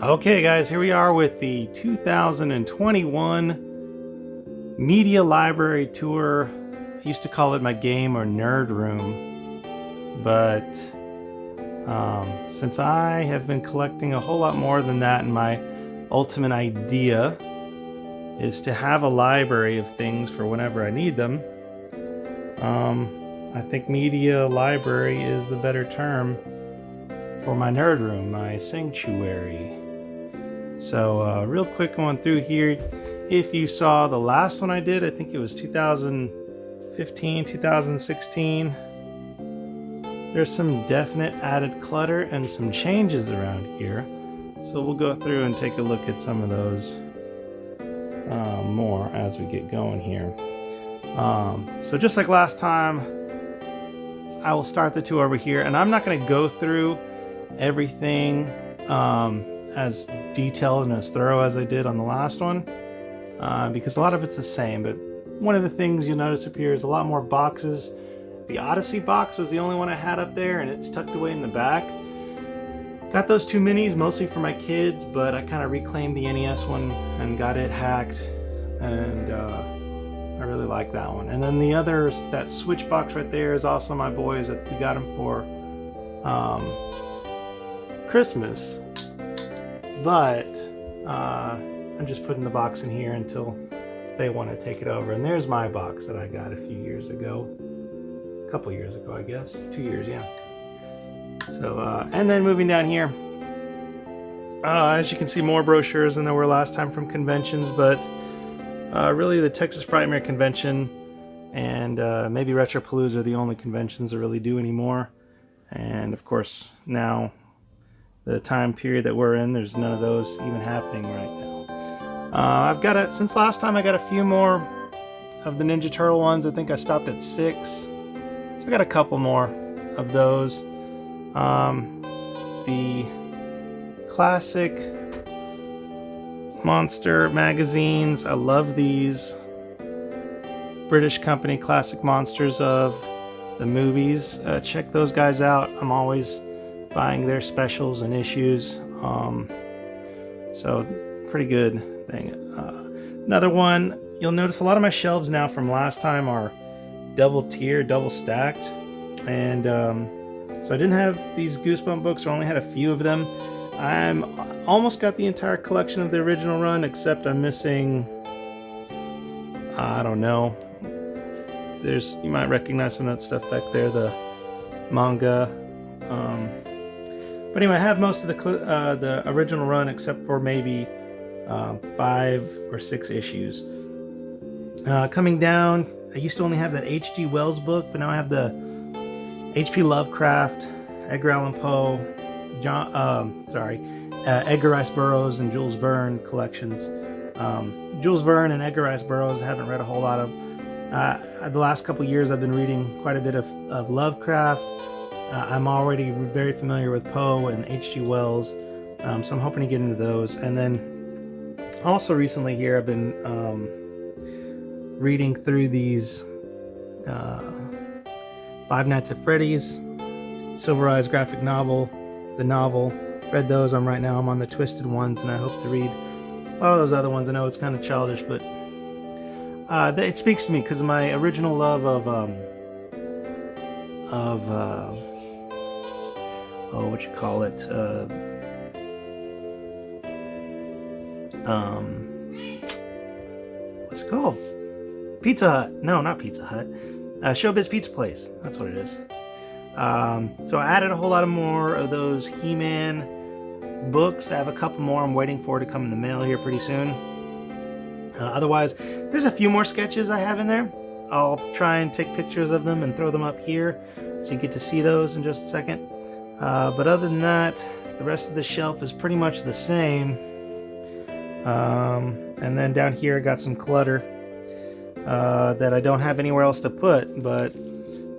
Okay guys, here we are with the 2021 Media Library Tour. I used to call it my game or nerd room, but since I have been collecting a whole lot more than that, and my ultimate idea is to have a library of things for whenever I need them, I think media library is the better term for my nerd room, my sanctuary. So real quick going through here, if you saw the last one I did, I think it was 2015, 2016, there's some definite added clutter and some changes around here. So we'll go through and take a look at some of those more as we get going here. So just like last time, I will start the tour over here, and I'm not going to go through everything as detailed and as thorough as I did on the last one, because a lot of it's the same. But one of the things you'll notice up here is a lot more boxes. The Odyssey box was the only one I had up there, and it's tucked away in the back. Got those two minis mostly for my kids, but I kind of reclaimed the NES one and got it hacked, and I really like that one. And then the other, that Switch box right there, is also my boys. That we got them for Christmas, but I'm just putting the box in here until they want to take it over. And there's my box that I got a few years ago, a couple years ago, I guess, 2 years, yeah. So and then moving down here, as you can see, more brochures than there were last time from conventions, but really the Texas Frightmare Convention and maybe Retropalooza are the only conventions that really do anymore. And of course now, the time period that we're in, there's none of those even happening right now. I've got since last time I got a few more of the Ninja Turtle ones. I think I stopped at 6, so I got a couple more of those. The classic monster magazines, I love these. British company Classic Monsters of the movies. Check those guys out. I'm always buying their specials and issues, so pretty good thing. Another one, you'll notice a lot of my shelves now from last time are double tier, double stacked, and so I didn't have these Goosebump books, or only had a few of them. I'm almost got the entire collection of the original run, except I'm missing, I don't know, you might recognize some of that stuff back there, the manga. But anyway, I have most of the original run, except for maybe 5 or 6 issues. Coming down, I used to only have that H.G. Wells book, but now I have the H.P. Lovecraft, Edgar Allan Poe, Edgar Rice Burroughs, and Jules Verne collections. Jules Verne and Edgar Rice Burroughs I haven't read a whole lot of. The last couple years I've been reading quite a bit of Lovecraft. I'm already very familiar with Poe and H.G. Wells, so I'm hoping to get into those. And then also recently here I've been reading through these Five Nights at Freddy's, Silver Eyes graphic novel, the novel. Read those. I'm on the Twisted ones, and I hope to read a lot of those other ones. I know it's kind of childish, but it speaks to me because of my original love of what you call it, what's it called? Pizza Hut. No, not Pizza Hut. Showbiz Pizza Place. That's what it is. So I added a whole lot of more of those He-Man books. I have a couple more I'm waiting for to come in the mail here pretty soon. Otherwise, there's a few more sketches I have in there. I'll try and take pictures of them and throw them up here, so you get to see those in just a second. But other than that, the rest of the shelf is pretty much the same. And then down here I got some clutter that I don't have anywhere else to put. But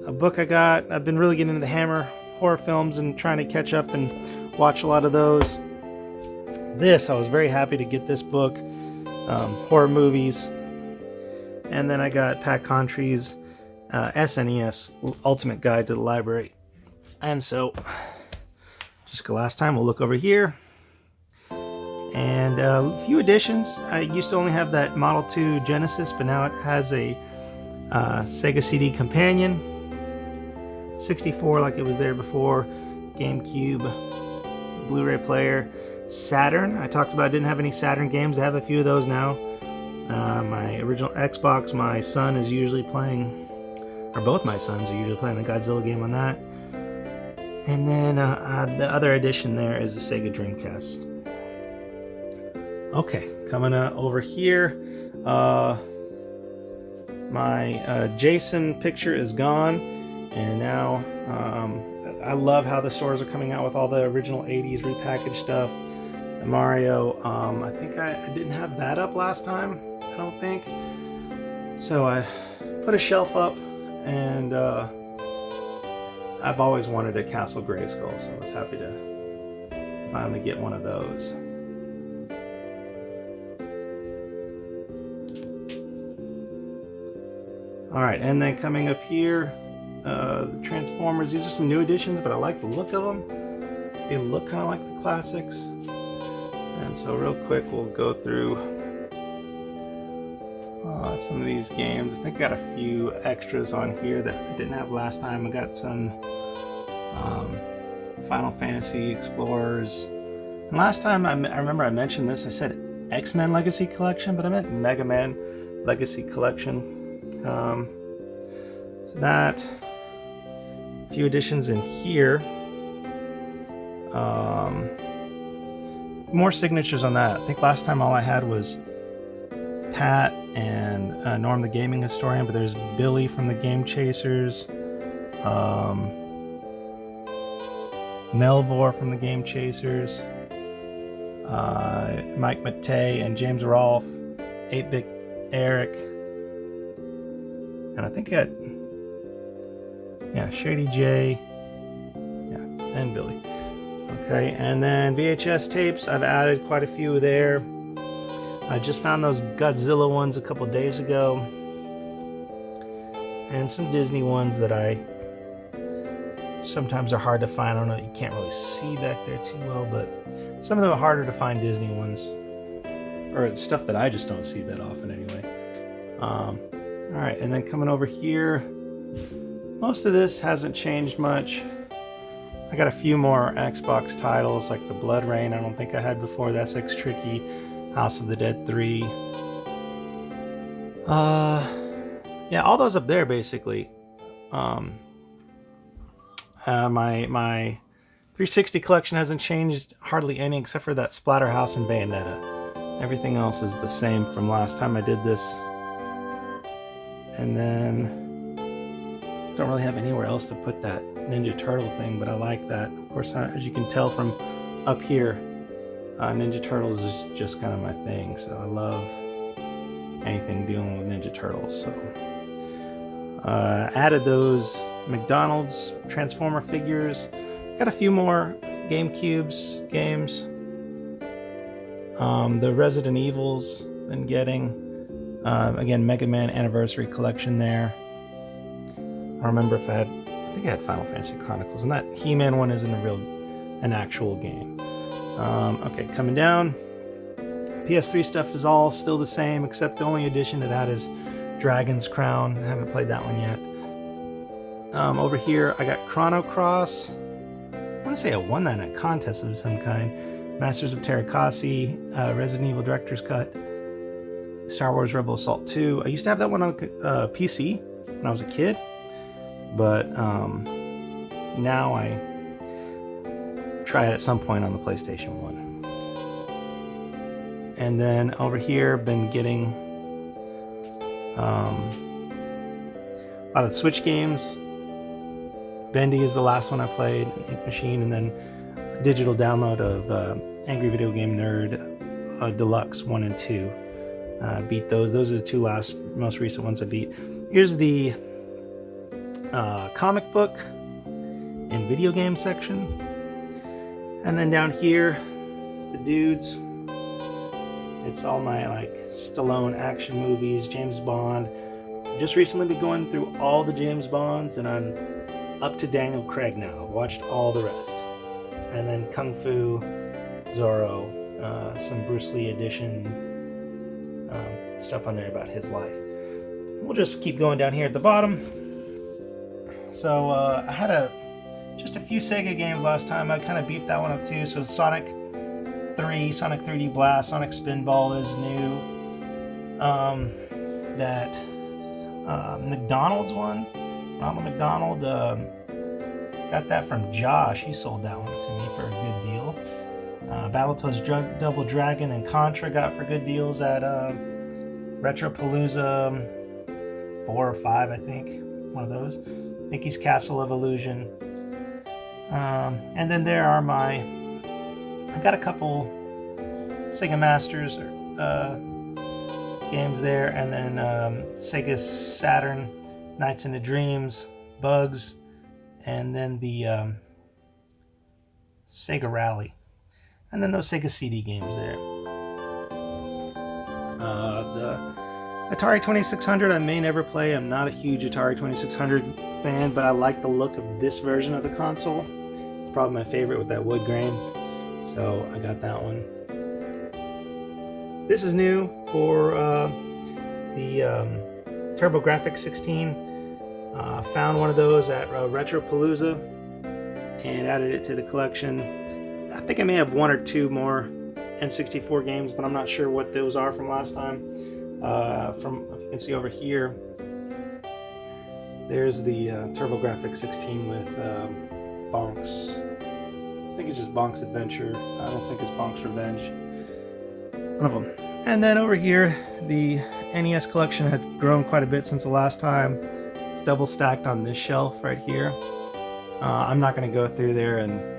a book I've been really getting into the Hammer horror films and trying to catch up and watch a lot of those. I was very happy to get this book, horror movies. And then I got Pat Contre's SNES Ultimate Guide to the Library. And so, just like last time, we'll look over here. And a few additions. I used to only have that Model 2 Genesis, but now it has a Sega CD Companion, 64 like it was there before, GameCube, Blu-ray player, Saturn. I talked about I didn't have any Saturn games. I have a few of those now. My original Xbox, my son is usually playing, or both my sons are usually playing the Godzilla game on that. And then the other addition there is the Sega Dreamcast. Okay, coming over here, my Jason picture is gone, and now I love how the stores are coming out with all the original 80s repackaged stuff. The Mario, I think I didn't have that up last time, I don't think. So I put a shelf up, and I've always wanted a Castle Grayskull, so I was happy to finally get one of those. Alright, and then coming up here, the Transformers. These are some new additions, but I like the look of them. They look kind of like the classics. And so real quick, we'll go through some of these games. I think I got a few extras on here that I didn't have last time. I got some Final Fantasy Explorers. And last time, I remember I mentioned this, I said X-Men Legacy Collection, but I meant Mega Man Legacy Collection. So that, a few additions in here. More signatures on that. I think last time all I had was Pat and Norm the Gaming Historian, but there's Billy from the Game Chasers, Melvor from the Game Chasers, Mike Matei and James Rolfe, 8-Bit Eric, and I think I had, Shady J, and Billy. Okay, and then VHS tapes, I've added quite a few there. I just found those Godzilla ones a couple days ago, and some Disney ones that I sometimes are hard to find. I don't know, you can't really see back there too well, but some of them are harder to find Disney ones, or it's stuff that I just don't see that often anyway. Alright, and then coming over here, most of this hasn't changed much. I got a few more Xbox titles like the Blood Rain, I don't think I had before, the SX Tricky, House of the Dead 3. Yeah, all those up there basically. My 360 collection hasn't changed hardly any except for that Splatterhouse and Bayonetta. Everything else is the same from last time I did this. And then don't really have anywhere else to put that Ninja Turtle thing, but I like that. Of course, as you can tell from up here, Ninja Turtles is just kind of my thing, so I love anything dealing with Ninja Turtles. So added those McDonald's Transformer figures. Got a few more GameCube's games. The Resident Evils been getting. Again, Mega Man Anniversary Collection there. I remember if I think I had Final Fantasy Chronicles, and that He-Man one isn't an actual game. Okay, coming down. PS3 stuff is all still the same, except the only addition to that is Dragon's Crown. I haven't played that one yet. Over here, I got Chrono Cross. I want to say I won that in a contest of some kind. Masters of Terrakasi, Resident Evil Director's Cut, Star Wars Rebel Assault 2. I used to have that one on PC when I was a kid, but now I try it at some point on the PlayStation 1. And then over here, been getting a lot of Switch games. Bendy is the last one I played, Ink Machine, and then a digital download of Angry Video Game Nerd Deluxe 1 and 2. Beat those. Those are the two most recent ones I beat. Here's the comic book and video game section. And then down here, the dudes. It's all my Stallone action movies, James Bond. Just recently been going through all the James Bonds, and I'm up to Daniel Craig now. I've watched all the rest. And then Kung Fu, Zorro, some Bruce Lee edition stuff on there about his life. We'll just keep going down here at the bottom. So I had just a few Sega games last time. I kind of beefed that one up too. So Sonic 3, Sonic 3D Blast, Sonic Spinball is new. That McDonald's one, Ronald McDonald, got that from Josh. He sold that one to me for a good deal. Battletoads Double Dragon and Contra got for good deals at Retropalooza 4 or 5, I think. One of those. Mickey's Castle of Illusion. And then there are I got a couple Sega Masters games there, and then Sega Saturn, Nights into Dreams, Bugs, and then the Sega Rally. And then those Sega CD games there. The Atari 2600 I may never play. I'm not a huge Atari 2600 fan, but I like the look of this version of the console. It's probably my favorite with that wood grain. So I got that one. This is new for the TurboGrafx 16. Found one of those at Retropalooza and added it to the collection. I think I may have one or two more N64 games, but I'm not sure what those are from last time. From, if you can see over here, there's the TurboGrafx 16 with Bonk's. I think it's just Bonk's Adventure. I don't think it's Bonk's Revenge. One of them. And then over here, the NES collection had grown quite a bit since the last time. It's double stacked on this shelf right here. I'm not going to go through there and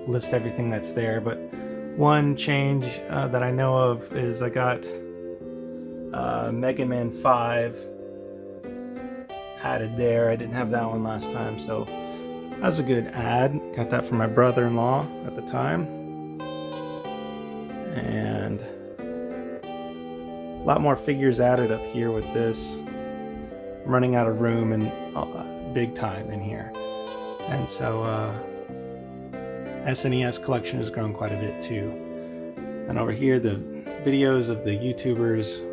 list everything that's there, but one change that I know of is I got Mega Man 5 added there. I didn't have that one last time, so that was a good add. Got that from my brother-in-law at the time. And a lot more figures added up here with this. I'm running out of room and big time in here. And so SNES collection has grown quite a bit too. And over here, the videos of the YouTubers,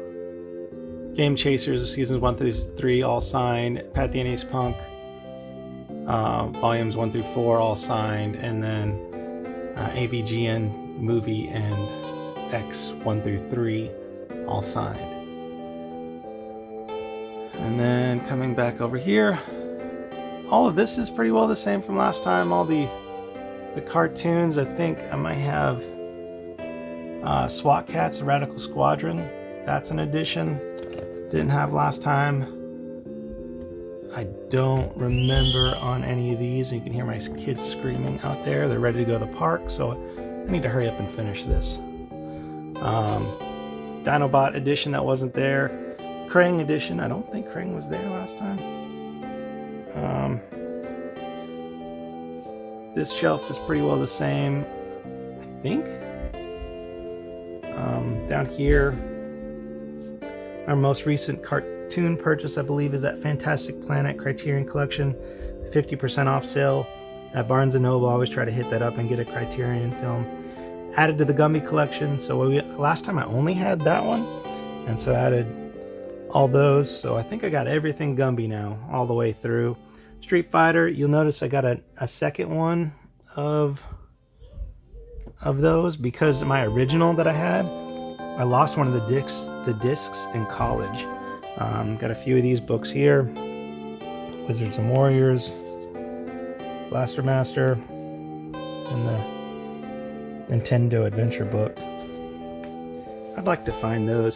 Game Chasers, seasons 1 through 3, all signed. Pat the NES Punk, volumes 1 through 4, all signed. And then AVGN Movie and X 1 through 3, all signed. And then coming back over here, all of this is pretty well the same from last time. All the cartoons, I think I might have SWAT Cats, Radical Squadron. That's an addition. Didn't have last time. I don't remember on any of these. You can hear my kids screaming out there. They're ready to go to the park, so I need to hurry up and finish this. Dinobot edition that wasn't there. Krang edition. I don't think Krang was there last time. This shelf is pretty well the same, I think. Down here, our most recent cartoon purchase, I believe, is that Fantastic Planet Criterion Collection, 50% off sale at Barnes & Noble. I always try to hit that up and get a Criterion film. Added to the Gumby collection. So last time I only had that one, and so I added all those. So I think I got everything Gumby now, all the way through. Street Fighter, you'll notice I got a second one of those because my original that I had, I lost one of the discs in college. Got a few of these books here. Wizards and Warriors, Blaster Master, and the Nintendo Adventure book. I'd like to find those.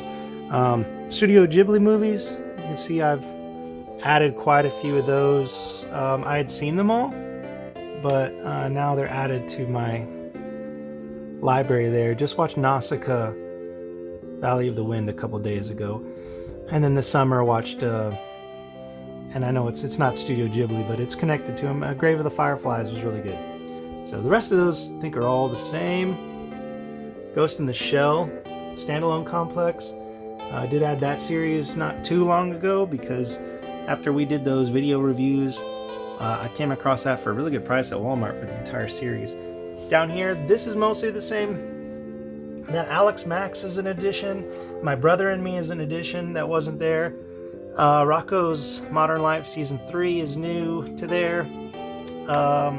Studio Ghibli movies, you can see I've added quite a few of those. I had seen them all, but now they're added to my library there. Just watched Nausicaa, Valley of the Wind a couple days ago. And then this summer watched, and I know it's not Studio Ghibli, but it's connected to them. Grave of the Fireflies was really good. So the rest of those I think are all the same. Ghost in the Shell, standalone complex. I did add that series not too long ago because after we did those video reviews, I came across that for a really good price at Walmart for the entire series. Down here, this is mostly the same Then Alex Max is an addition. My Brother and Me is an addition that wasn't there. Rocco's Modern Life Season 3 is new to there. I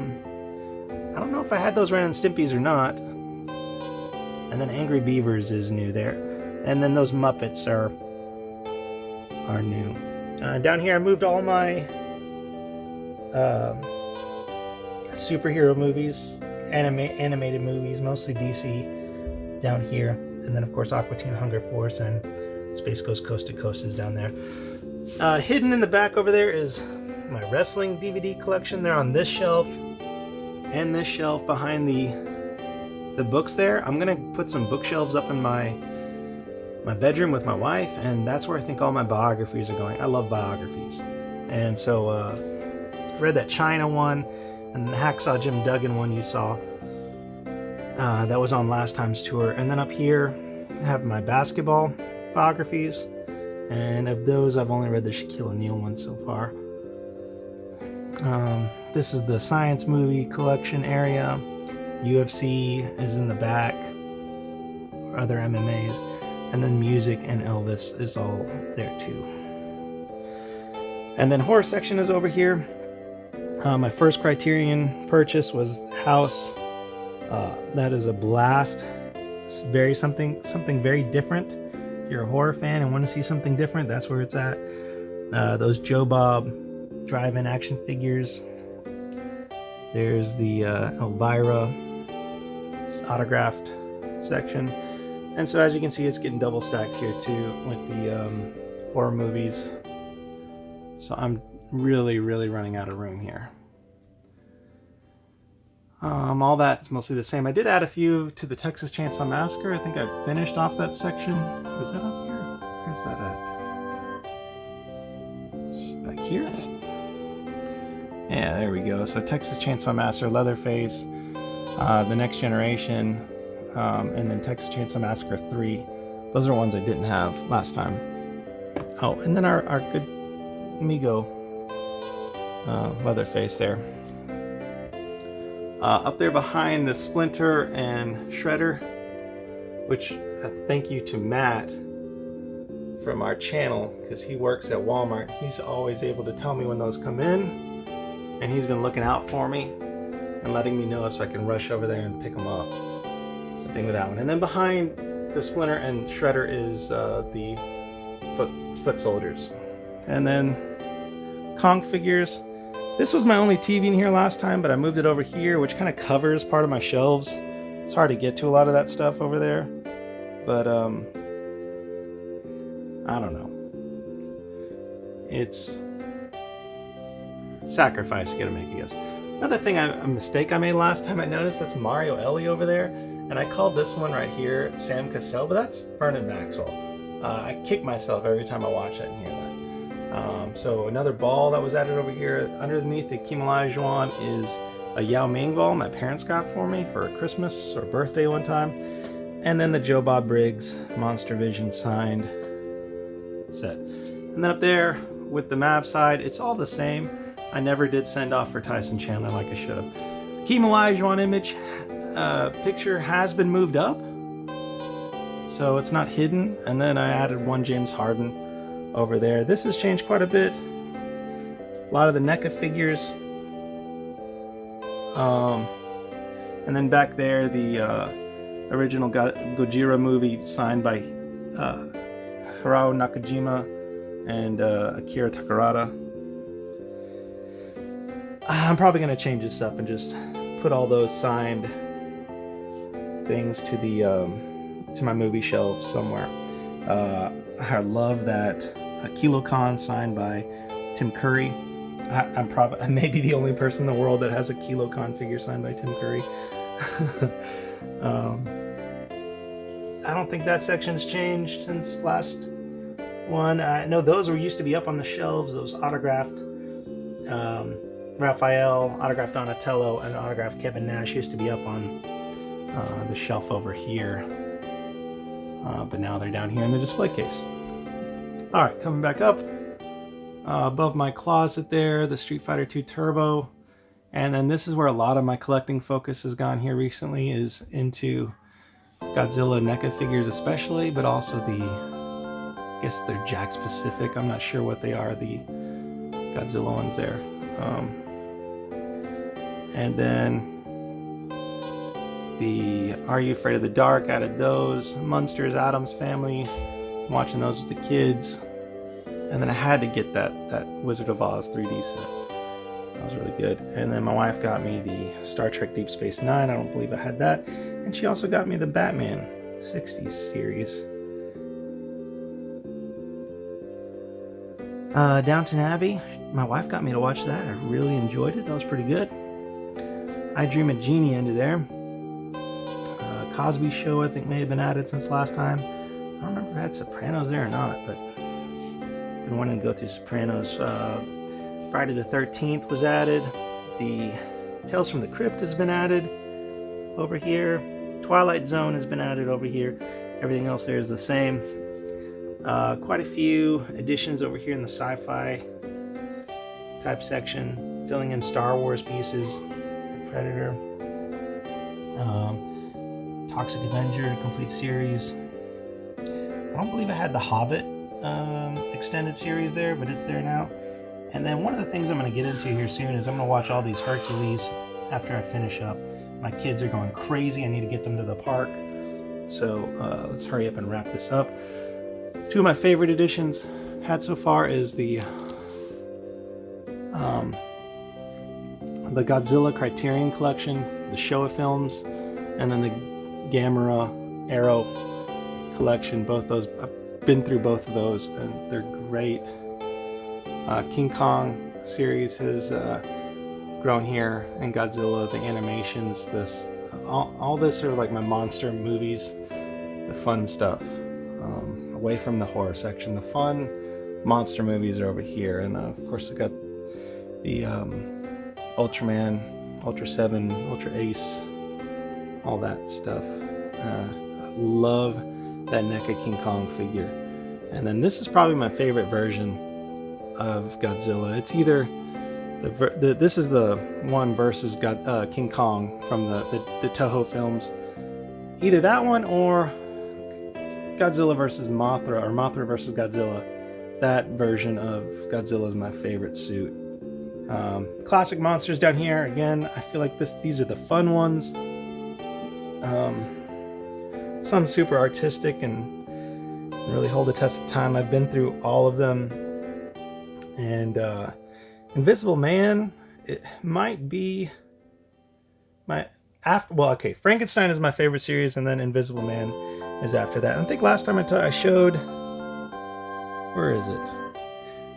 don't know if I had those Ren and Stimpies or not. And then Angry Beavers is new there. And then those Muppets are new. Down here I moved all my superhero movies, animated movies, mostly DC, down here. And then of course Aqua Teen Hunger Force and Space Ghost Coast to Coast is down there. Hidden in the back over there is my wrestling DVD collection. They're on this shelf and this shelf behind the books there. I'm gonna put some bookshelves up in my bedroom with my wife, and that's where I think all my biographies are going. I love biographies. And so I read that China one and the Hacksaw Jim Duggan one you saw. That was on last time's tour. And then up here I have my basketball biographies, and of those I've only read the Shaquille O'Neal one so far. This is the science movie collection area. UFC is in the back, or other MMAs, and then music and Elvis is all there too. And then horror section is over here. My first Criterion purchase was House. That is a blast. It's something very different. If you're a horror fan and want to see something different, that's where it's at. Those Joe Bob drive-in action figures. There's the Elvira autographed section. And so as you can see, it's getting double stacked here too with the horror movies. So I'm really running out of room here. All that's mostly the same. I did add a few to the Texas Chainsaw Massacre. I think I finished off that section. Was that up here? Where's that at? It's back here. Yeah, there we go. So Texas Chainsaw Massacre, Leatherface, The Next Generation, and then Texas Chainsaw Massacre 3. Those are ones I didn't have last time. Oh, and then our good Amigo Leatherface there. Up there behind the Splinter and Shredder, which thank you to Matt from our channel, because he works at Walmart. He's always able to tell me when those come in, and he's been looking out for me and letting me know so I can rush over there and pick them up. Something with that one. And then behind the Splinter and Shredder is the foot soldiers. And then Kong figures. This was my only TV in here last time, but I moved it over here, which kind of covers part of my shelves. It's hard to get to a lot of that stuff over there, but I don't know. It's sacrifice you gotta make, I guess. Another thing, a mistake I made last time, I noticed that's Mario Ellie over there, and I called this one right here Sam Cassell, but that's Vernon Maxwell. I kick myself every time I watch that and hear that. So another ball that was added over here underneath the Kim Olajuwon is a Yao Ming ball my parents got for me for Christmas or birthday one time. And then the Joe Bob Briggs Monster Vision signed set. And then up there with the Mav side, it's all the same. I never did send off for Tyson Chandler like I should have. Kim Olajuwon image picture has been moved up, so it's not hidden. And then I added one James Harden over there. This has changed quite a bit. A lot of the NECA figures. And then back there, the original Gojira movie signed by Hirao Nakajima and Akira Takarada. I'm probably going to change this up and just put all those signed things to the to my movie shelves somewhere. I love that KiloCon signed by Tim Curry. I may be the only person in the world that has a KiloCon figure signed by Tim Curry. I don't think that section's changed since last one. I know those used to be up on the shelves, those autographed Raphael, autographed Donatello, and autographed Kevin Nash used to be up on the shelf over here. But now they're down here in the display case. Alright, coming back up. Above my closet there, the Street Fighter II Turbo. And then this is where a lot of my collecting focus has gone here recently, is into Godzilla NECA figures especially, but also I guess they're Jack specific. I'm not sure what they are, the Godzilla ones there. And then the Are You Afraid of the Dark? Added those. Munsters, Addams Family. I'm watching those with the kids. And then I had to get that Wizard of Oz 3D set. That was really good. And then my wife got me the Star Trek Deep Space Nine. I don't believe I had that. And she also got me the Batman 60s series. Downton Abbey. My wife got me to watch that. I really enjoyed it. That was pretty good. I Dream of Jeannie into there. Cosby Show, I think, may have been added since last time. I don't remember if I had Sopranos there or not, but I've been wanting to go through Sopranos. Friday the 13th was added. The Tales from the Crypt has been added over here. Twilight Zone has been added over here. Everything else there is the same. Quite a few additions over here in the sci-fi type section, filling in Star Wars pieces. Predator, Toxic Avenger, complete series. I don't believe I had the Hobbit extended series there, but it's there now. And then one of the things I'm going to get into here soon is I'm going to watch all these Hercules after I finish up. My kids are going crazy. I need to get them to the park. So let's hurry up and wrap this up. Two of my favorite editions had so far is the Godzilla Criterion Collection, the Showa films, and then the Gamera Arrow collection. Both those, I've been through both of those, and they're great. King Kong series has grown here, and Godzilla, the animations, all this are like my monster movies, the fun stuff. Away from the horror section, the fun monster movies are over here, and of course I got the Ultraman, Ultra 7, Ultra Ace, all that stuff. I love that NECA King Kong figure. And then this is probably my favorite version of Godzilla. It's either this is the one versus King Kong from the Toho films. Either that one or Godzilla versus Mothra, or Mothra versus Godzilla. That version of Godzilla is my favorite suit. Classic monsters down here. Again, I feel like these are the fun ones. Some super artistic and really hold the test of time. I've been through all of them. And Invisible Man, it might be my Frankenstein is my favorite series, and then Invisible Man is after that. And I think last time I showed, where is it?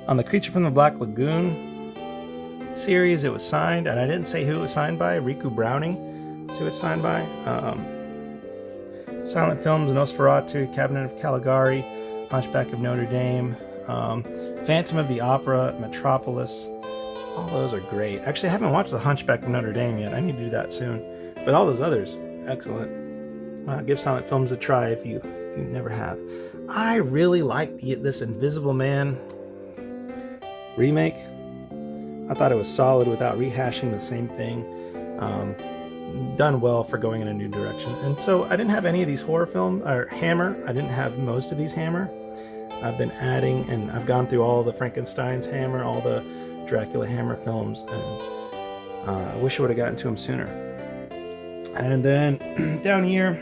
On the Creature from the Black Lagoon series, it was signed, and I didn't say who it was signed by. Riku Browning is who it's signed by. Silent Films, Nosferatu, Cabinet of Caligari, Hunchback of Notre Dame, Phantom of the Opera, Metropolis. All those are great. Actually, I haven't watched the Hunchback of Notre Dame yet. I need to do that soon. But all those others, excellent. Give Silent Films a try if you never have. I really like this Invisible Man remake. I thought it was solid without rehashing the same thing. Done well for going in a new direction. And so I didn't have any of these horror films, or Hammer. I didn't have most of these Hammer. I've been adding, and I've gone through all the Frankenstein's Hammer, all the Dracula Hammer films, and I wish I would have gotten to them sooner. And then down here,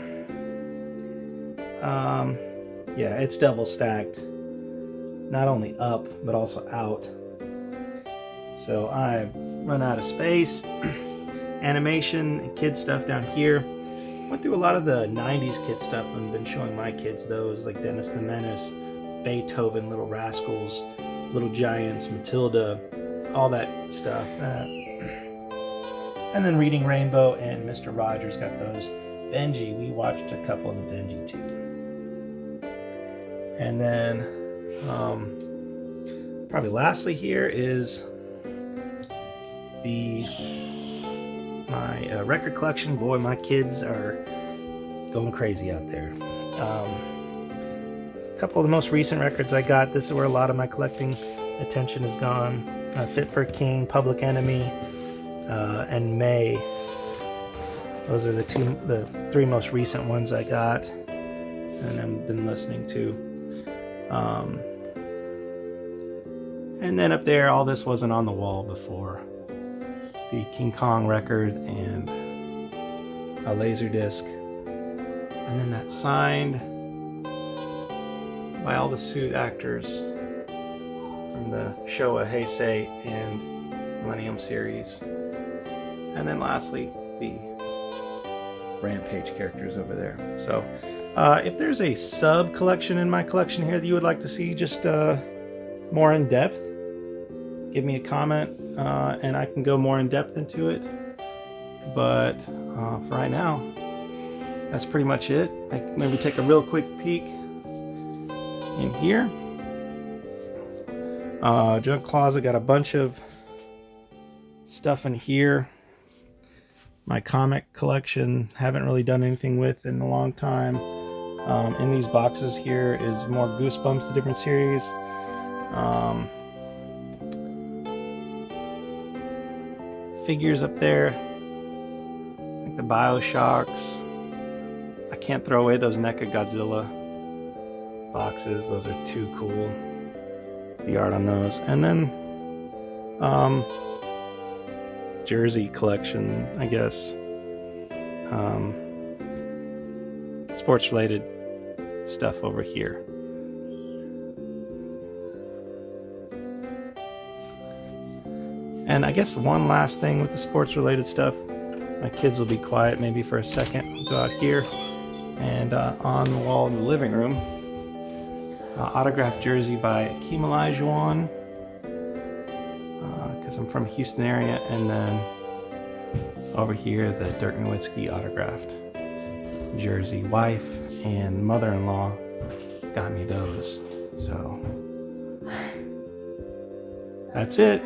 yeah, it's double stacked, not only up but also out. So I've run out of space. Animation and kid stuff down here. Went through a lot of the 90s kid stuff and been showing my kids those, like Dennis the Menace, Beethoven, Little Rascals, Little Giants, Matilda, all that stuff. And then Reading Rainbow and Mr. Rogers got those. Benji, we watched a couple of the Benji too. And then probably lastly here is my record collection. Boy, my kids are going crazy out there. A couple of the most recent records I got, this is where a lot of my collecting attention has gone. Fit for a King, Public Enemy, and May. Those are the three most recent ones I got and I've been listening to. And then up there, all this wasn't on the wall before. The King Kong record and a laser disc. And then that signed by all the suit actors from the Showa, Heisei, and Millennium series. And then lastly, the Rampage characters over there. So if there's a sub collection in my collection here that you would like to see just more in depth, give me a comment and I can go more in depth into it. But for right now, that's pretty much it. Maybe take a real quick peek in here. Junk closet, got a bunch of stuff in here. My comic collection, haven't really done anything with in a long time. In these boxes here is more Goosebumps, the different series. Figures up there, like the Bioshocks. I can't throw away those NECA Godzilla boxes. Those are too cool. The art on those. And then jersey collection, I guess. Sports related stuff over here. And I guess one last thing with the sports related stuff, my kids will be quiet maybe for a second. We'll go out here and on the wall in the living room, autographed jersey by Akeem Olajuwon, because I'm from the Houston area, and then over here the Dirk Nowitzki autographed jersey. Wife and mother-in-law got me those, so that's it.